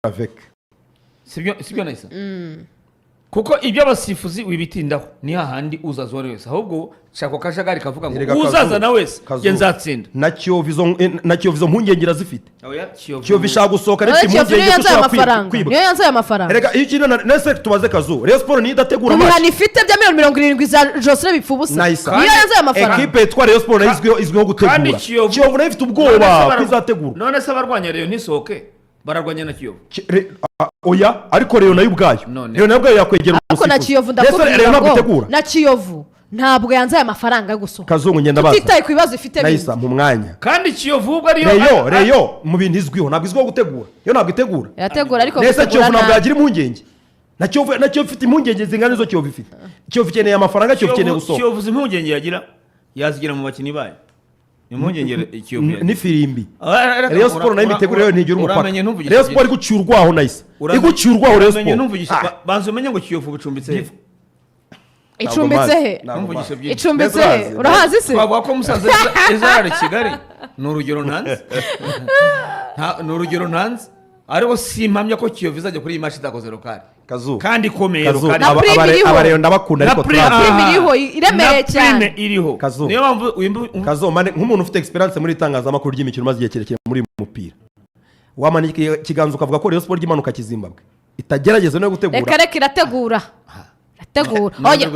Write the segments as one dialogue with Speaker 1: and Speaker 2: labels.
Speaker 1: avec
Speaker 2: sibyo nahise kuko ibyo abasifuzi wibitindaho ni hahandi uzaza wese ahubwo shako kajagari kavuga ngo uzaza na wese genzatsinda
Speaker 1: na Kiyovu mpungengera zifite Kiyovu ishaka gusohoka
Speaker 3: ndetse impungenge gushaka kwiba niyo yanze amafaranga
Speaker 1: erega iyo kintu nese tubaze Kazu Rayon Sport ni idategura
Speaker 3: match umwana ifite bya 70 za Joseph bipfubusa niyo yanze amafaranga
Speaker 1: equipe etwa Rayon Sport izwiho gutegura Kiyovu nayo ifite ubwoba kwizategura
Speaker 2: none se abarwanya Rayon ntisohoke bararwanya na Kiyovu
Speaker 1: oya ariko Rayon nayo ubwayo Rayon nayo ubwayo yakwegera
Speaker 3: ariko na Kiyovu ndakubwira na Kiyovu ntabwo yanze amafaranga yo gusohoka
Speaker 1: Kazungu ngenda baza
Speaker 3: tutitaye ku bibazo ifite
Speaker 1: nahisa mu mwanya
Speaker 2: kandi Kiyovu ubwo ariyo
Speaker 1: Rayon mu bintu izwiho ntabwo izwiho gutegura yo ntabwo itegura
Speaker 3: yategura ariko
Speaker 1: nese Kiyovu ntabwo yagira impungenge na Kiyovu ifite impungenge zingana izo Kiyovu ifite Kiyovu ikeneye amafaranga Kiyovu ikeneye gusohoka
Speaker 2: Kiyovu impungenge yazigira mu bakinnyi bayo impungenge Kiyovu
Speaker 1: ni firimbi Rayon Sport nayo imitegura yo ntigira umupaka Rayon Sport igucyurwaho nahise igucyurwaho Rayon Sport
Speaker 2: banze umenye ngo Kiyovu bucumbitse
Speaker 3: icumbitse he icumbitse he urahazi se
Speaker 2: twavuga ko Musanze ezara Kigali ni urugero ntanze ariko simpamya ko Kiyovu izajya kuri iyi match itakoze lokali
Speaker 1: Kazu
Speaker 2: kandi komeye
Speaker 1: lokali abareyo ndabakunda ariko
Speaker 3: iriho iremeye cyane
Speaker 2: iriho
Speaker 1: niyo mpamvu Kazu nk'umuntu ufite experience muri itangazamakuru ry'imikino maze igihe kirekire muri umupira wamanika ikiganza ukavuga ko Rayon Sport imanuka Kizimbabwe itagerageza no gutegura
Speaker 3: reka irategura oye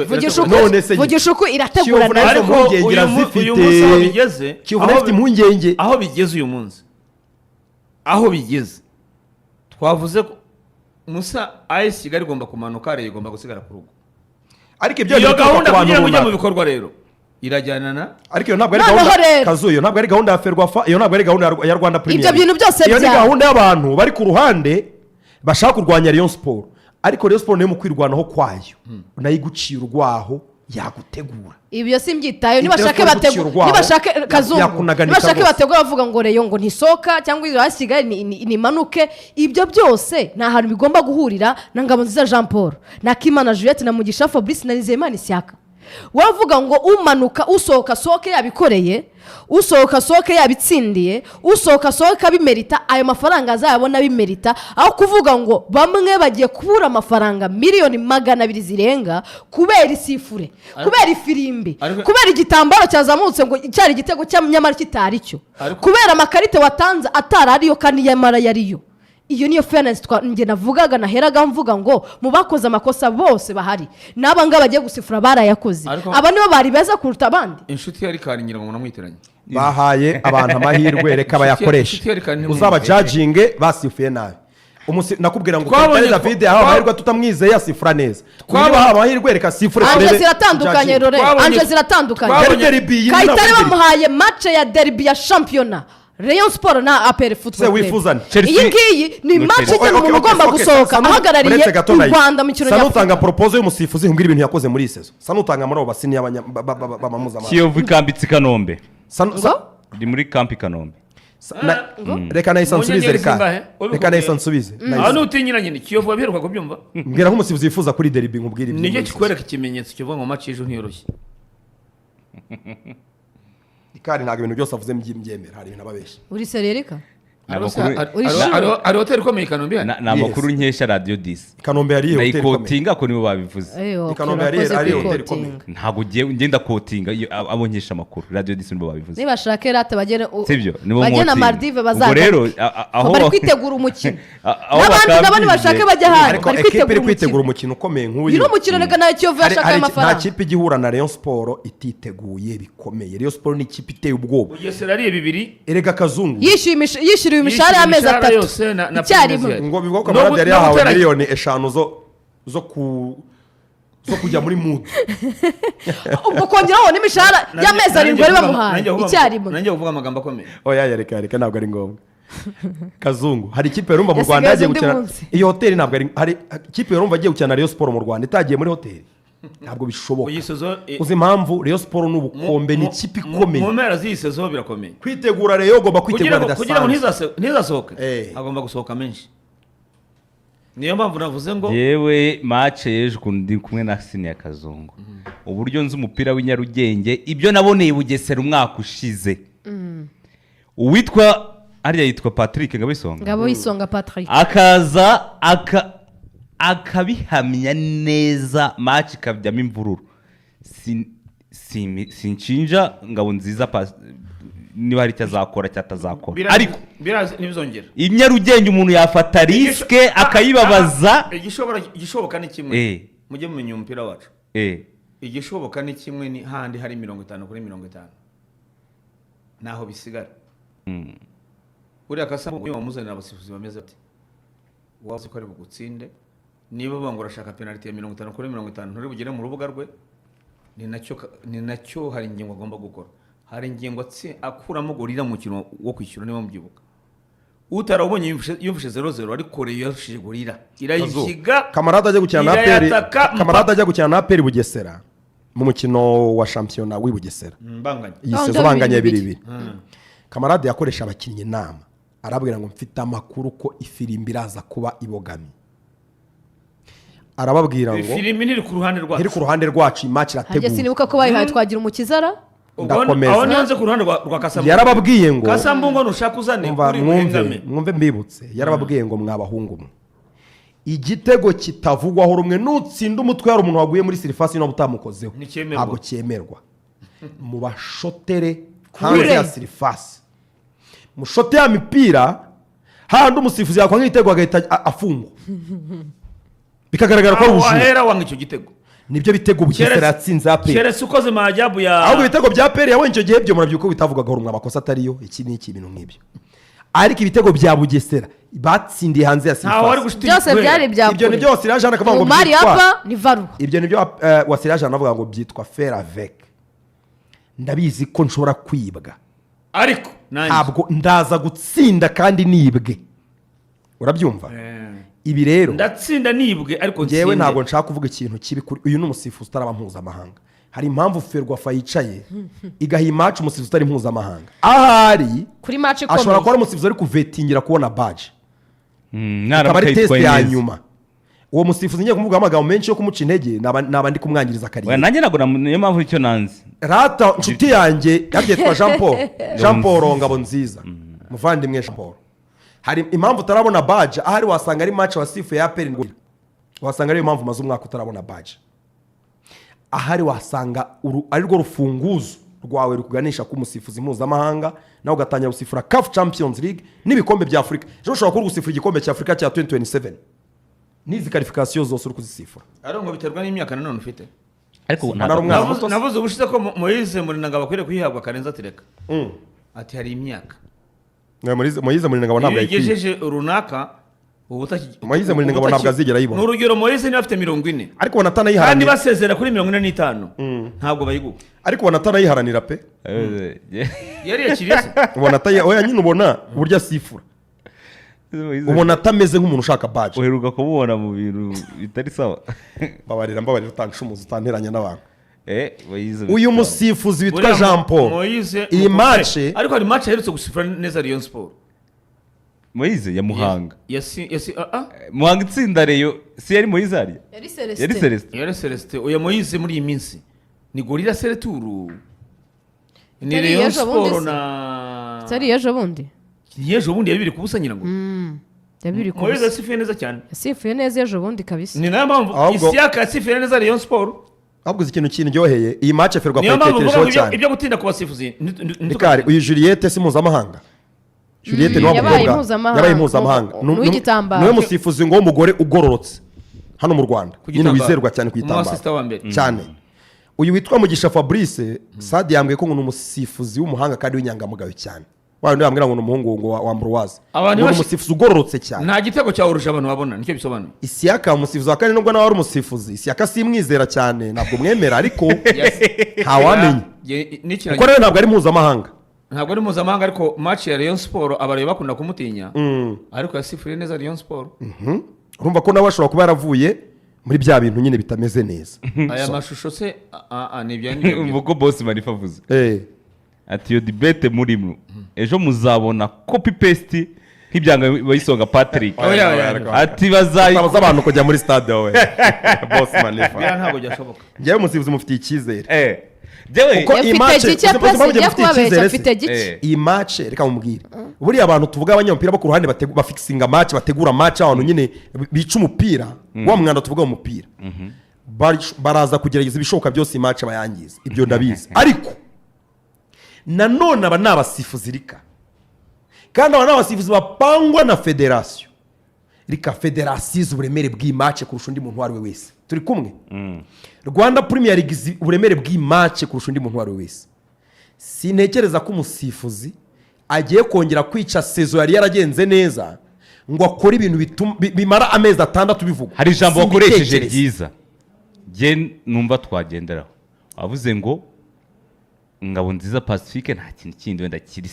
Speaker 3: vugisha uko irategura
Speaker 2: ariko uyu munsi aho bigeze
Speaker 1: Kiyovu ifite impungenge
Speaker 2: aho bigeze uyu munsi aho bigeze twavuze ko Musa AS Kigali igomba kumanuka Rayon igomba gusigara ku rugo
Speaker 1: ariko ibyo
Speaker 2: iyo gahunda kugira ngo ujye mu bikorwa rero irajyana na
Speaker 1: ariko iyo ntabwo ari gahunda Kazuyo ntabwo ari gahunda ya Ferwafa iyo ntabwo ari gahunda ya Rwanda Premier
Speaker 3: ibyo bintu byose
Speaker 1: iyo ni gahunda y'abantu bari ku ruhande bashaka kurwanya Rayon Sport ariko Rayon Sport nayo mu kwirwanaho kwayo nayo iguciye urwaho yagutegura
Speaker 3: ibyo simbyitayo nibashake bategura nibashake Kazungu nibashake bategura bavuga ngo Rayon ngo ntisoka cyangwa izo hasigaye ni manuke ibyo byose nta hantu bigomba guhurira na Ngabonziza Jean Paul na Kimana Juliette na Mugisha Fabrice na Nizeyimana Isiaka wavuga ngo umanuka usohoka soke yabikoreye usohoka soke yabitsindiye usohoka soke bimerita ayo mafaranga azabona bimerita aho kuvuga ngo bamwe bagiye kubura amafaranga miliyoni 200 zirenga kubera isifure kubera ifirimbi kubera igitambaro cyazamutse ngo cyari igitego cy'amanyamara kitari cyo kubera amakarite watanze atarariyo kandi yamara yariyo iyo niyo fairness nge navugaga naheraga mvuga ngo mu bakoze amakosa bose bahari naba ngaba bagiye gusifura barayakoze aba nibo bari beza kuruta abandi
Speaker 2: inshuti yari karingira ngo namwitiranye
Speaker 1: bahaye abantu amahirwe reka bayakoresha uzaba judging basifuye nabi nakubwira ngo Kayitare David aho amahirwe tutamwizeye asifura neza kuba amahirwe reka sifure
Speaker 3: Anje ziratandukanye Rore Anje ziratandukanye Kayitare bamuhaye match ya derby ya championnat Rayon Sport na APR Football
Speaker 1: Club
Speaker 3: iyi ngiyi ni match cyane umuntu ugomba gusohoka ahagarariye u Rwanda mu kirori
Speaker 1: Sanutanga proposal y'umusifuzi ngira ibintu yakoze muri sezo Sanutanga muri abo basini y'abamamuza
Speaker 4: Kiyovu Kambitsi Kanombe ndi muri kampi Kanombe
Speaker 1: reka nahise nsubize reka nahise nsubize
Speaker 2: hano utinyiranye ni Kiyovu wabiheruka kubyumva
Speaker 1: mbwira nk'umusifuzi yifuza kuri derby nkubwira
Speaker 2: ibyo nige kikwereka ikimenyetso kivuga ngo match ejo ntiyoroshye
Speaker 1: ikari ntabwo ibintu byose avuze mbyemera hari ibintu ababeshya
Speaker 3: uri serereka
Speaker 2: ari hotel ikomeye Kanombe hano
Speaker 4: ni amakuru nkesha Radio 10
Speaker 1: Kanombe yari hotel ikomeye
Speaker 4: kotinga ko nibo babivuze
Speaker 1: Kanombe yari hotel ikomeye
Speaker 4: ntabwo ngenda kotinga abo nkesha amakuru Radio 10 nibo babivuze
Speaker 3: niba shake rate bagena
Speaker 4: sibyo
Speaker 3: bagena Maldive bazaga rero aho bari kwitegura umukino n'abandi nabandi bashake bajya hano
Speaker 1: bari kwitegura umukino ukomeye nk'uyu
Speaker 3: ni umukino nega na Kiyovu yashaka amafaranga
Speaker 1: nta kipe igihura na Rayon Sport ititeguye bikomeye Rayon Sport ni ikipe iteye ubwoba
Speaker 2: Bugesera ari bibiri
Speaker 1: erega Kazungu
Speaker 3: yishiriwe imishahara y'amezi 3 icyarimwe
Speaker 1: ngo bivuga ko Maradi yari yahawe miliyoni 5 zo kujya muri mood
Speaker 3: ubwo kongeraho n'imishahara y'amezi 7 bari bamuhaye icyarimwe
Speaker 2: nanjye uvuga amagambo akomeye
Speaker 1: oya yareka ntabwo ari ngombwa Kazungu hari ikipe yarumva mu Rwanda yagiye gukina iyo hotel ntabwo hari ikipe yarumva agiye gukina Rayon Sport mu Rwanda itagiye muri hotel ntabwo bishoboka uzi impamvu Rayon Sport n'ubukombe ni ikipe ikomeye
Speaker 2: mu mpera z'isezo birakomeye
Speaker 1: kwitegura Rayon ugomba kwitegura bidasanzwe
Speaker 2: kugira ngo ntizasohoke agomba gusohoka menshi niyo mpamvu navuze ngo
Speaker 4: yewe match y'ejo ndi kumwe na Senior Kazungu uburyo nzi umupira w'inyarugenge ibyo naboneye Bugesera umwaka ushize uwitwa ariya yitwa Patrick
Speaker 3: Ngabo Isonga Patrick
Speaker 4: akaza akabihamya neza match ikabyamo imvururu sinshinja Ngabo nziza niba hari icyo azakora cyatazakora ariko
Speaker 2: ntibizongera
Speaker 4: Nyarugenge umuntu yafata riske akayibabaza
Speaker 2: igishoboka ni kimwe mujye mumenya umupira wacu igishoboka ni kimwe ni handi hari 50-50 naho bisigara uriya Kasambu uyu wamuzanira abasifuzi bameze bati wazi ko ari bugutsinde niba banga urashaka penalty ya 50-50 nturi bugere mu rubuga rwe ni nacyo hari ingingo agomba gukora hari ingingo akuramo gorira mu mukino wo kwishyura niba mubyibuka utarabonye yumvishe 0-0 ariko rero yashije gorira irayishiga
Speaker 1: Kamarade ajya gukina na APR Bugesera mu mukino wa championnat w'i Bugesera yisezo banganye 2-2 Kamarade yakoresha abakinnyi inama arabwira ngo mfite amakuru ko ifirimbi iraza kuba ibogami arababwira ngo
Speaker 2: ifirimbi iri ku
Speaker 1: ruhande rwacu match irateguye
Speaker 3: hajye sinibuka ko bayihaye Twagira Umukizara
Speaker 1: ndakomeza
Speaker 2: aho nyanze ku ruhande rwa Kasambu
Speaker 1: yarababwiye ngo
Speaker 2: Kasambu ngo nushaka uzane kuri
Speaker 1: mwumve mbibutse yarababwiye ngo mwabahungu igitego kitavugwaho rumwe nutsinda umutwe hari umuntu waguye muri surface no butamukozeho ntabwo cyemerwa mu bashotere hanze ya surface mushote ya mipira handi umusifuzi yakwa nk'igitego agahita afungwa bikagaragara ko ari ubujura
Speaker 2: wahera wanga icyo gitego
Speaker 1: nibyo bitego Bugesera yatsinze APR
Speaker 2: keretse ukoze maajabu ya
Speaker 1: ahubwo ibitego bya APR yabonye icyo gihe byo murabyuko bitavugaga rumwe amakosa atariyo iki ni iki bintu nk'ibyo ariko ibitego bya Bugesera batsindiye hanze ya surface
Speaker 3: byose byari bya
Speaker 1: ibyo ni byose Irajana akavuga ngo
Speaker 3: Mari hapa ni varu
Speaker 1: ibyo nibyo wasirajana avuga ngo byitwa faire avec ndabizi ko nshobora kwibwa
Speaker 2: ariko
Speaker 1: ntabwo ndaza gutsinda kandi nibwe urabyumva ibi rero
Speaker 2: ndatsinda nibwe ariko
Speaker 1: ngewe ntabwo nshaka kuvuga ikintu kibi kuri uyu n'umusifuzi utaraba mpuzamahanga hari impamvu Ferwafa yicaye igaha match umusifuzi utari mpuzamahanga ahari
Speaker 3: kuri match ikomeye
Speaker 1: ashobora kuba umusifuzi ari kuvetingira kubona badge
Speaker 4: akaba
Speaker 1: ari test ya nyuma uwo musifuzi ngiye kumuvuga amagambo menshi yo kumuca intege naba ndi kumwangiriza kariyeri
Speaker 4: nanjye ntabwo niyo mpamvu icyo nanze
Speaker 1: rata nshuti yanjye yabyitwa Jean Paul Ngabo nziza muvandimwe Jean Paul hari impamvu utarabona badge ahari wasanga ari match wasifu ya APR ngo wasanga ari impamvu maze umwaka utarabona badge ahari wasanga ari rwo rufunguzo rwawe rukuganisha ku musifuzi mpuzamahanga nawe ugatangira gusifura CAF Champions League n'ibikombe bya Afrika ejo ushobora kuri gusifura igikombe cya Afrika cya 2027 n'izi qualification zose uri kuzisifura
Speaker 2: ari ngo biterwa n'imyaka nanone ufite
Speaker 1: ariko
Speaker 2: navuze ubushize ko Moise Murinanga bakwiriye kuyihabwa Karenza atireka ati hari imyaka
Speaker 1: Moise Murinanga ntabwo
Speaker 2: yigejeje runaka
Speaker 1: Moise Murinanga ntabwo azigera yibona
Speaker 2: n'urugero Moise ni afite 40
Speaker 1: ariko wanatanayiharanira
Speaker 2: kandi basezera kuri 45 ntabwo bayiguka
Speaker 1: ariko wanatanayiharanira pe
Speaker 2: yari yakirese
Speaker 1: wanataye oya nyine ubona uburyo asifura ubona atameze nk'umuntu ushaka badge
Speaker 4: uheruka kumubona mu bintu bitari sawa
Speaker 1: babarira utancumuza utanteranya n'abantu uyu musifuzi witwa Jean Paul iyi match
Speaker 2: ariko hari match aherutse gusifura neza Rayon Sport
Speaker 4: Moise ya Muhanga Muhanga itsinda Rayon si yari Moise ari
Speaker 3: yari
Speaker 2: Celeste uya Moise muri iyi minsi ni gorira sereturu ni Rayon Sport na
Speaker 3: sari ejo bundi
Speaker 2: yejo bundi yabiri kubusa nyina ngo
Speaker 3: yabiri kubusa
Speaker 2: Moise asifuye neza cyane
Speaker 3: asifuye neza ejo bundi kabisa
Speaker 2: ni nayo mpamvu Isiaka asifuye neza Rayon Sport
Speaker 1: ahubwo ikintu kinryoheye iyi match Ferwafa itekerejeho cyane
Speaker 2: ibyo gutinda ku basifuzi
Speaker 1: Nikari uyu Juliette si mpuzamahanga Juliette no yabaye mpuzamahanga niwe musifuzi ngo umugore ugororotse hano mu Rwanda nyine wizerwa cyane kuyitambara cyane uyu witwa Mugisha Fabrice Sadi yambwiye ko ngo umusifuzi w'umuhanga kandi w'inyangamugayo cyane wandi yambwira ngo n'umuhungu wa Ambroise ngo umusifuzi ugororotse cyane
Speaker 2: nta gitego cya urusha abantu babona nicyo bisobanuye
Speaker 1: Isiaka umusifuzi kandi nubwo nawe ari umusifuzi Isiaka simwizera cyane ntabwo mwemera ariko ntawamenya kuko rero ntabwo ari mpuzamahanga
Speaker 2: ntabwo ari mpuzamahanga ariko match ya Rayon Sport abareba bakunda kumutinya ariko yasifuriye neza Rayon Sport
Speaker 1: urumva ko nawe ashobora kuba yaravuye muri bya bintu nyine bitameze neza
Speaker 2: aya mashusho se ni ibyanyu
Speaker 4: ubwo boss Manifa avuze ati yo debate murimo ejo muzabona copy paste nk'ibyanga bayisonga Patrick ati
Speaker 1: bazaza abantu kujya muri stade we boss Manifa
Speaker 2: ntabwo byashoboka
Speaker 1: ngewe umusifuzi mufitiye icyizere iyi match reka mumubwire buriya abantu tuvuga abanyamupira bo ku ruhande bafikisinga match bategura match abantu nyine bica umupira wa mwanda tuvuga mu mupira baraza kugerageza ibishoboka byose match bayangiza ibyo ndabizi ariko nanone aba nabasifuzi rika kandi aba nabasifuzi bapangwa na federation rika federation uburemere bw'imatch kurusha undi muntu wari wese turi kumwe Rwanda Premier League uburemere bw'imatch kurusha undi muntu wari wese sintekereza ko umusifuzi agiye kongera kwica sezo yari yaragenze neza ngo akore ibintu bimara amezi 6 bivuga
Speaker 4: hari ijambo wakoresheje ryiza je numva twagenderaho wavuze ngo Ngabonziza Pacifique nta kintu kindi wenda kiri